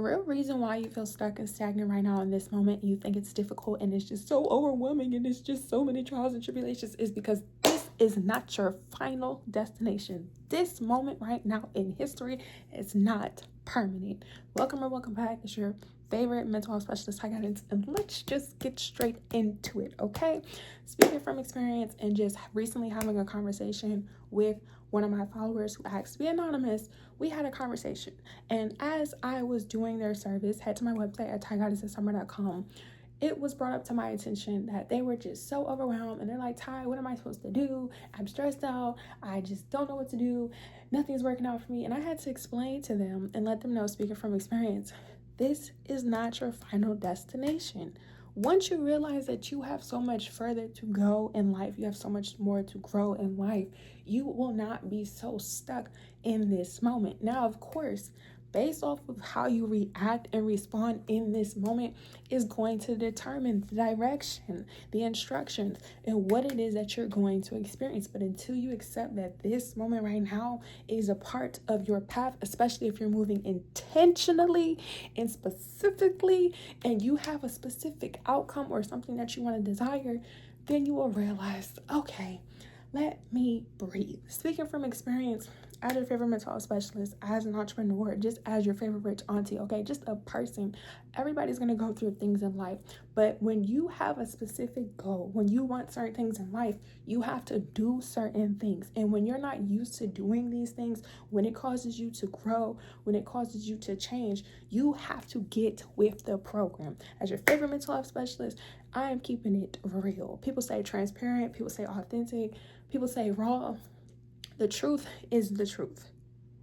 real reason why you feel stuck and stagnant right now in this moment, you think it's difficult and it's just so overwhelming and it's just so many trials and tribulations, is because this is not your final destination. This moment right now in history is not permanent. Welcome or welcome back. It's your favorite mental health specialist, Ty Guidance, and let's just get straight into it, okay? Speaking from experience and just recently having a conversation with one of my followers who asked to be anonymous, we had a conversation. And as I was doing their service, head to my website at tyguidance.summer.com, it was brought up to my attention that they were just so overwhelmed and they're like, Ty, what am I supposed to do? I'm stressed out. I just don't know what to do. Nothing's working out for me. And I had to explain to them and let them know, speaking from experience, this is not your final destination. Once you realize that you have so much further to go in life, you have so much more to grow in life, you will not be so stuck in this moment. Now, of course, based off of how you react and respond in this moment is going to determine the direction, the instructions, and what it is that you're going to experience. But until you accept that this moment right now is a part of your path, especially if you're moving intentionally and specifically, and you have a specific outcome or something that you want to desire, then you will realize, okay, let me breathe. Speaking from experience, as your favorite mental health specialist, as an entrepreneur, just as your favorite rich auntie, okay, just a person, everybody's going to go through things in life. But when you have a specific goal, when you want certain things in life, you have to do certain things. And when you're not used to doing these things, when it causes you to grow, when it causes you to change, you have to get with the program. As your favorite mental health specialist, I am keeping it real. People say transparent, people say authentic, people say raw. The truth is the truth.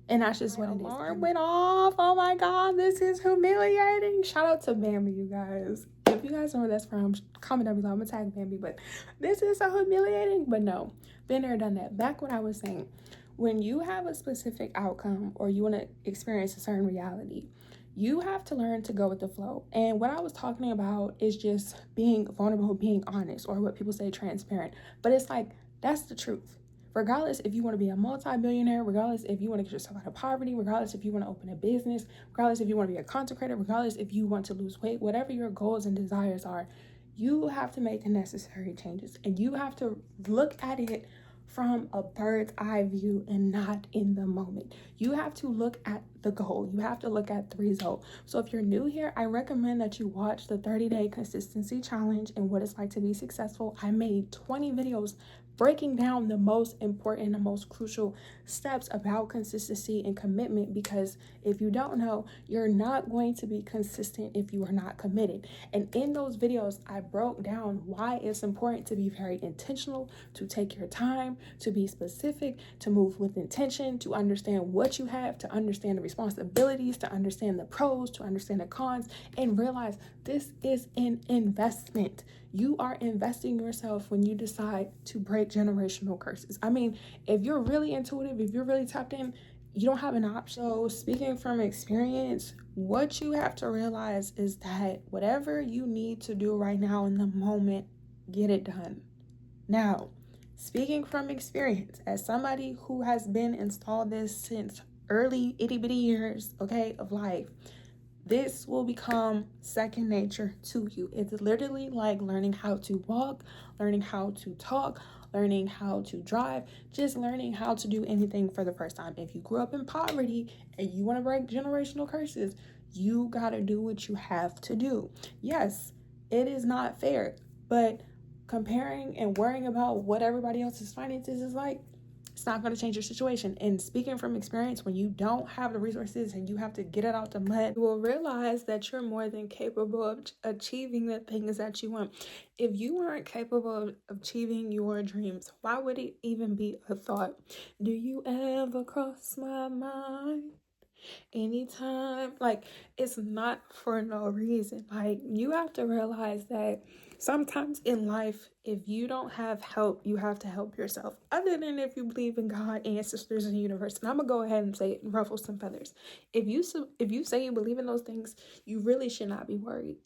And that's just what it is. Alarm went off. Oh my God, this is humiliating. Shout out to Bambi, you guys. If you guys know where that's from, comment down below. I'm gonna tag Bambi, but this is so humiliating. But no, been there, done that. Back what I was saying. When you have a specific outcome or you want to experience a certain reality, you have to learn to go with the flow. And what I was talking about is just being vulnerable, being honest, or what people say transparent. But it's like, that's the truth. Regardless if you want to be a multi-billionaire, regardless if you want to get yourself out of poverty, regardless if you want to open a business, regardless if you want to be a content creator, regardless if you want to lose weight, whatever your goals and desires are, you have to make the necessary changes. And you have to look at it from a bird's eye view and not in the moment. You have to look at the goal. You have to look at the result. So if you're new here, I recommend that you watch the 30-day consistency challenge and what it's like to be successful. I made 20 videos breaking down the most important and most crucial steps about consistency and commitment, because if you don't know, you're not going to be consistent if you are not committed. And in those videos, I broke down why it's important to be very intentional, to take your time, to be specific, to move with intention, to understand what you have, to understand the responsibilities, to understand the pros, to understand the cons, and realize this is an investment. You are investing yourself when you decide to break generational curses. I mean, if you're really intuitive, if you're really tapped in, you don't have an option. So speaking from experience, what you have to realize is that whatever you need to do right now in the moment, get it done. Now, speaking from experience, as somebody who has been installed this since early itty bitty years, okay, of life, this will become second nature to you. It's literally like learning how to walk, learning how to talk, learning how to drive, just learning how to do anything for the first time. If you grew up in poverty and you want to break generational curses, you got to do what you have to do. Yes, it is not fair, but comparing and worrying about what everybody else's finances is like, it's not going to change your situation. And speaking from experience, when you don't have the resources and you have to get it out the mud, you will realize that you're more than capable of achieving the things that you want. If you weren't capable of achieving your dreams, why would it even be a thought? Do you ever cross my mind? Anytime? Like, it's not for no reason. Like, you have to realize that sometimes in life, if you don't have help, you have to help yourself. Other than if you believe in God, ancestors, and the universe. And I'm gonna go ahead and say it, ruffle some feathers. If you say you believe in those things, you really should not be worried.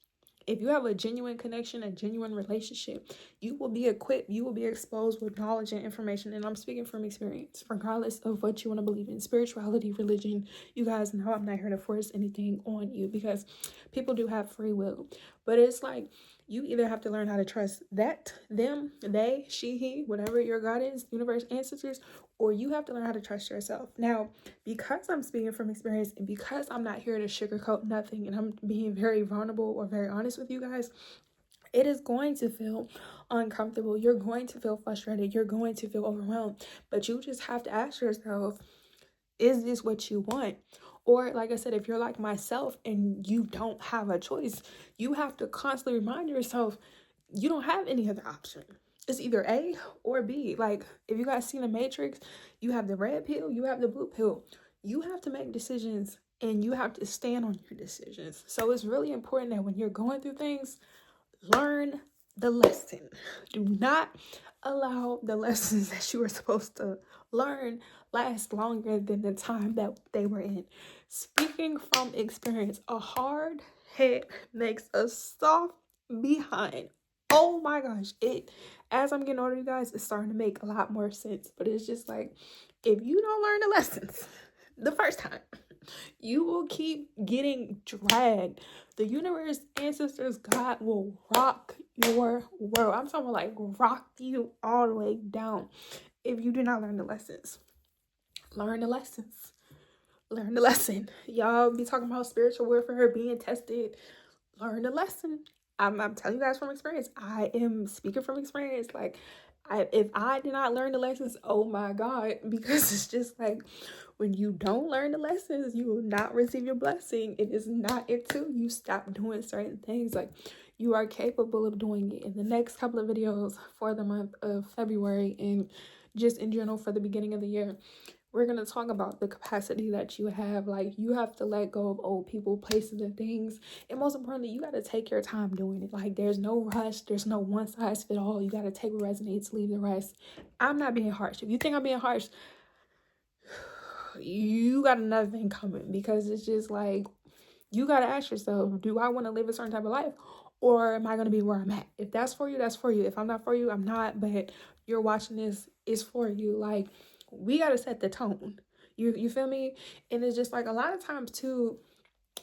If you have a genuine connection, a genuine relationship, you will be equipped, you will be exposed with knowledge and information. And I'm speaking from experience, regardless of what you want to believe in, spirituality, religion. You guys know I'm not here to force anything on you, because people do have free will. But it's like, you either have to learn how to trust that, them, they, she, he, whatever your God is, universe, ancestors, or you have to learn how to trust yourself. Now, because I'm speaking from experience, and because I'm not here to sugarcoat nothing, and I'm being very vulnerable or very honest with you guys, it is going to feel uncomfortable. You're going to feel frustrated. You're going to feel overwhelmed. But you just have to ask yourself, is this what you want? Or like I said, if you're like myself and you don't have a choice, you have to constantly remind yourself you don't have any other option. It's either A or B. Like, if you guys seen The Matrix, you have the red pill, you have the blue pill. You have to make decisions, and you have to stand on your decisions. So it's really important that when you're going through things, learn the lesson. Do not allow the lessons that you were supposed to learn last longer than the time that they were in. Speaking from experience, a hard head makes a soft behind. Oh my gosh. As I'm getting older, you guys, it's starting to make a lot more sense. But it's just like, if you don't learn the lessons the first time, you will keep getting dragged. The universe, ancestors, God will rock your world. I'm talking about like rock you all the way down if you do not learn the lessons. Learn the lessons. Learn the lesson. Y'all be talking about spiritual warfare being tested. Learn the lesson. I'm telling you guys from experience. I am speaking from experience. Like, if I did not learn the lessons, oh my God, because it's just like, when you don't learn the lessons, you will not receive your blessing. It is not until you stop doing certain things. Like, you are capable of doing it. In the next couple of videos for the month of February, and just in general for the beginning of the year, we're going to talk about the capacity that you have. Like, you have to let go of old people, places, and things. And most importantly, you got to take your time doing it. Like, there's no rush. There's no one size fit all. You got to take what resonates, leave the rest. I'm not being harsh. If you think I'm being harsh, you got another thing coming, because it's just like, you got to ask yourself, do I want to live a certain type of life, or am I going to be where I'm at? If that's for you, that's for you. If I'm not for you, I'm not. But you're watching this, is for you. Like, we got to set the tone. You feel me? And it's just like, a lot of times too,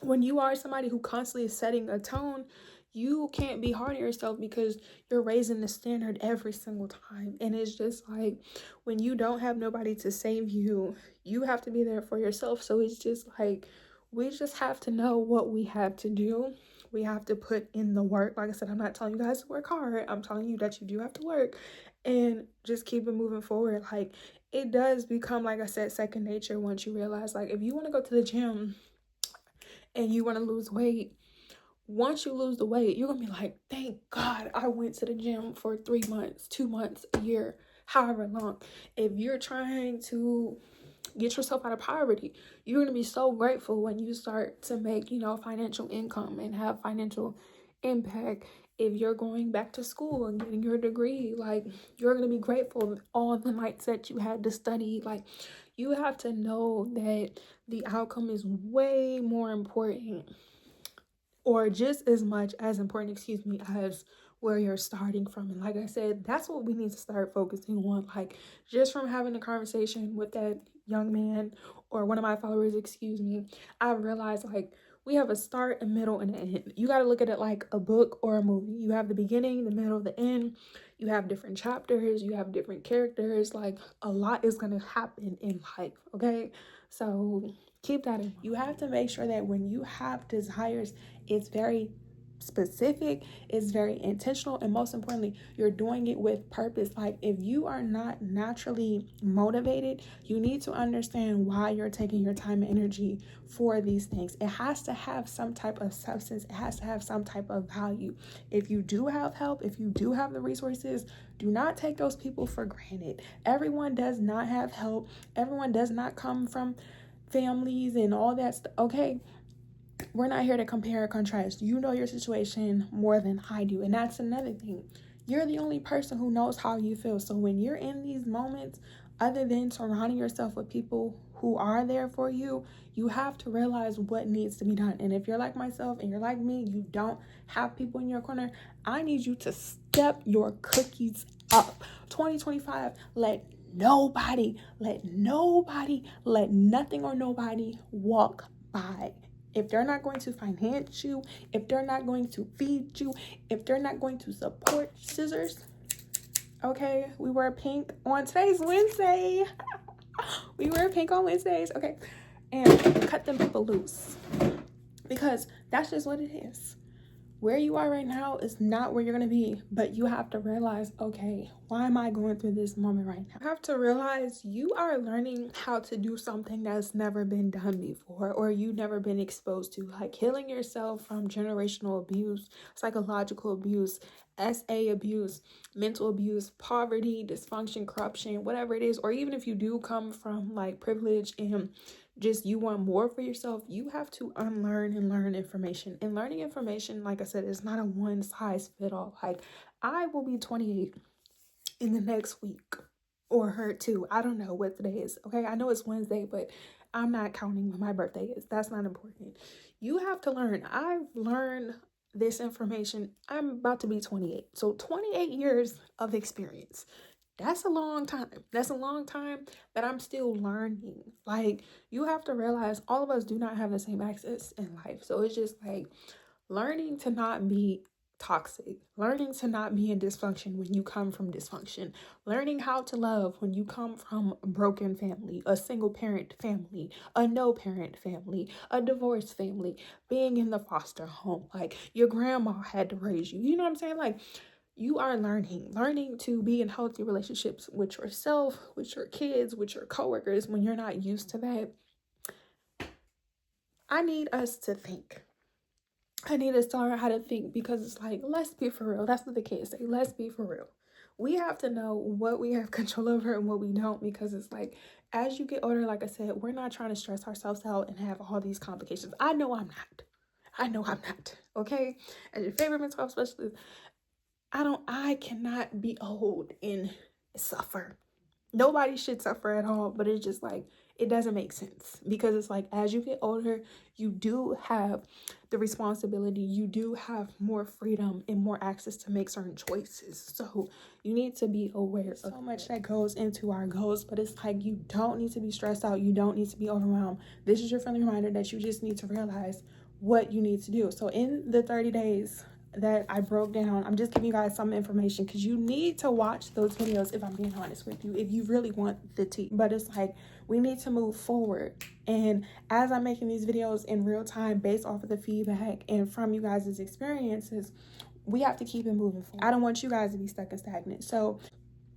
when you are somebody who constantly is setting a tone, you can't be hard on yourself, because you're raising the standard every single time. And it's just like, when you don't have nobody to save you, you have to be there for yourself. So it's just like, we just have to know what we have to do. We have to put in the work. Like I said, I'm not telling you guys to work hard. I'm telling you that you do have to work, and just keep it moving forward. Like, it does become, like I said, second nature once you realize, like, if you want to go to the gym and you want to lose weight, once you lose the weight, you're gonna be like, thank God I went to the gym for 3 months, 2 months, a year, however long. If you're trying to get yourself out of poverty, you're gonna be so grateful when you start to make, financial income and have financial impact. If you're going back to school and getting your degree, like, you're gonna be grateful all the nights that you had to study. Like, you have to know that the outcome is way more important, or just as much as important, as where you're starting from. And like I said, that's what we need to start focusing on. Like, just from having a conversation with that young man, or one of my followers, I realized, like, we have a start, a middle, and an end. You got to look at it like a book or a movie. You have the beginning, the middle, the end. You have different chapters. You have different characters. Like, a lot is going to happen in life, okay? So keep that in mind. You have to make sure that when you have desires, it's very specific, it's very intentional, and most importantly, you're doing it with purpose. Like, if you are not naturally motivated, you need to understand why you're taking your time and energy for these things. It has to have some type of substance. It has to have some type of value. If you do have help, if you do have the resources, do not take those people for granted. Everyone does not have help. Everyone does not come from families and all that stuff, okay? We're not here to compare or contrast. You know your situation more than I do. And that's another thing. You're the only person who knows how you feel. So when you're in these moments, other than surrounding yourself with people who are there for you, you have to realize what needs to be done. And if you're like myself and you're like me, you don't have people in your corner, I need you to step your cookies up. 2025, let nothing or nobody walk by. If they're not going to finance you, if they're not going to feed you, if they're not going to support scissors, okay, we wear pink on today's Wednesday. We wear pink on Wednesdays, okay? And cut them people loose. Because that's just what it is. Where you are right now is not where you're going to be, but you have to realize, okay, why am I going through this moment right now? You have to realize you are learning how to do something that's never been done before, or you've never been exposed to, like healing yourself from generational abuse, psychological abuse, SA abuse, mental abuse, poverty, dysfunction, corruption, whatever it is. Or even if you do come from like privilege and just you want more for yourself, you have to unlearn and learn information. And learning information, like I said, is not a one size fit all. Like, I will be 28 in the next week, or her too. I don't know what today is, okay? I know it's Wednesday, but I'm not counting when my birthday is. That's not important. You have to learn. I've learned this information. I'm about to be 28. So 28 years of experience. That's a long time. That's a long time that I'm still learning. Like, you have to realize all of us do not have the same access in life. So it's just like learning to not be toxic, learning to not be in dysfunction when you come from dysfunction, learning how to love when you come from a broken family, a single parent family, a no parent family, a divorced family, being in the foster home, like your grandma had to raise you. You know what I'm saying? Like, you are learning to be in healthy relationships with yourself, with your kids, with your coworkers when you're not used to that. I need us to think. I need us to learn how to think, because it's like, let's be for real. That's what the kids say. Let's be for real. We have to know what we have control over and what we don't, because it's like, as you get older, like I said, we're not trying to stress ourselves out and have all these complications. I know I'm not. Okay? As your favorite mental health specialist, I cannot be old and suffer. Nobody should suffer at all, but it's just like, it doesn't make sense, because it's like, as you get older, you do have the responsibility, you do have more freedom and more access to make certain choices. So you need to be aware of so much that goes into our goals, but it's like, you don't need to be stressed out. You don't need to be overwhelmed. This is your friendly reminder that you just need to realize what you need to do. So in the 30 days that I broke down, I'm just giving you guys some information, because you need to watch those videos, if I'm being honest with you, if you really want the tea. But it's like, we need to move forward. And as I'm making these videos in real time based off of the feedback and from you guys' experiences, we have to keep it moving forward. I don't want you guys to be stuck and stagnant. So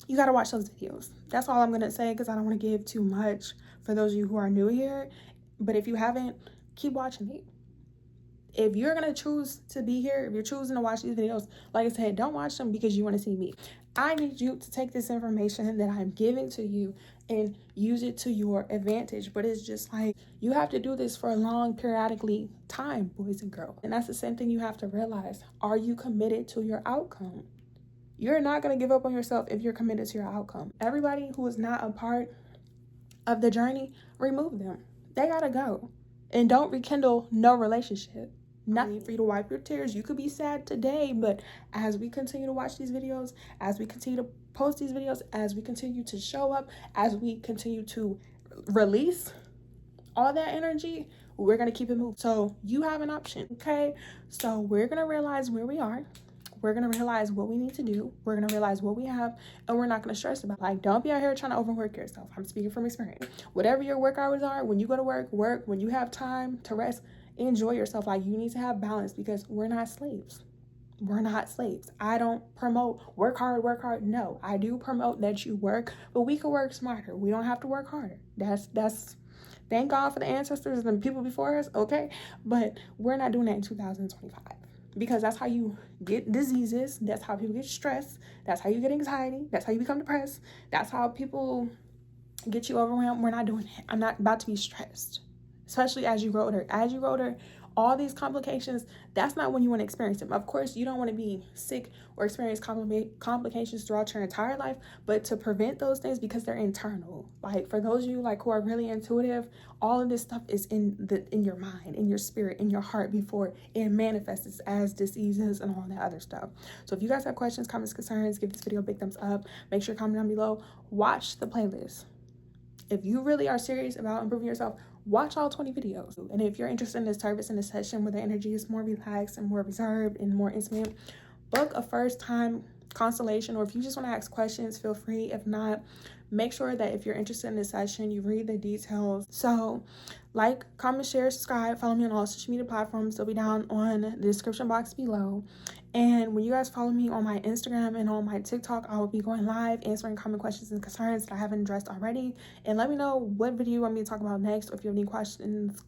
you got to watch those videos. That's all I'm going to say, because I don't want to give too much for those of you who are new here. But if you haven't, keep watching it. If you're going to choose to be here, if you're choosing to watch these videos, like I said, don't watch them because you want to see me. I need you to take this information that I'm giving to you and use it to your advantage. But it's just like, you have to do this for a long periodically time, boys and girls. And that's the same thing you have to realize. Are you committed to your outcome? You're not going to give up on yourself if you're committed to your outcome. Everybody who is not a part of the journey, remove them. They got to go. And don't rekindle no relationship. Nothing for you to wipe your tears. You could be sad today, but as we continue to watch these videos, as we continue to post these videos, as we continue to show up, as we continue to release all that energy, we're going to keep it moving. So you have an option, okay? So we're going to realize where we are. We're going to realize what we need to do. We're going to realize what we have, and we're not going to stress about it. Like, don't be out here trying to overwork yourself. I'm speaking from experience. Whatever your work hours are, when you go to work. When you have time to rest, enjoy yourself. Like, you need to have balance, because we're not slaves. We're not slaves. I don't promote work hard. No, I do promote that you work, but we can work smarter. We don't have to work harder. That's thank God for the ancestors and the people before us, okay? But we're not doing that in 2025. Because that's how you get diseases. That's how people get stressed. That's how you get anxiety. That's how you become depressed. That's how people get you overwhelmed. We're not doing it. I'm not about to be stressed. Especially as you grow older. As you grow older, all these complications, that's not when you want to experience them. Of course, you don't want to be sick or experience complications throughout your entire life, but to prevent those things, because they're internal. Like for those of you like who are really intuitive, all of this stuff is in your mind, in your spirit, in your heart before it manifests as diseases and all that other stuff. So if you guys have questions, comments, concerns, give this video a big thumbs up. Make sure to comment down below. Watch the playlist. If you really are serious about improving yourself, watch all 20 videos. And if you're interested in this service, in this session where the energy is more relaxed and more reserved and more intimate, book a first time constellation. Or if you just want to ask questions, feel free. If not, make sure that if you're interested in this session, you read the details. So like, comment, share, subscribe, follow me on all social media platforms. They'll be down on the description box below. And when you guys follow me on my Instagram and on my TikTok, I will be going live answering common questions and concerns that I haven't addressed already. And let me know what video you want me to talk about next, or if you have any questions,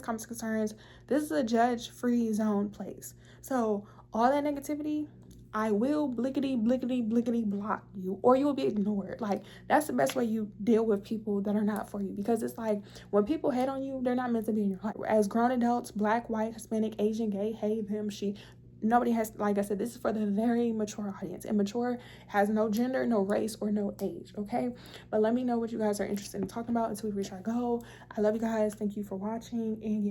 comments, concerns. This is a judge-free zone place. So all that negativity, I will blickety block you, or you will be ignored. Like, that's the best way you deal with people that are not for you, because it's like when people hate on you, they're not meant to be in your life. As grown adults, Black, white, Hispanic, Asian, gay, hey, them, she, nobody has, like I said, this is for the very mature audience, and mature has no gender, no race, or no age. Okay, but let me know what you guys are interested in talking about until we reach our goal. I love you guys. Thank you for watching, and yeah.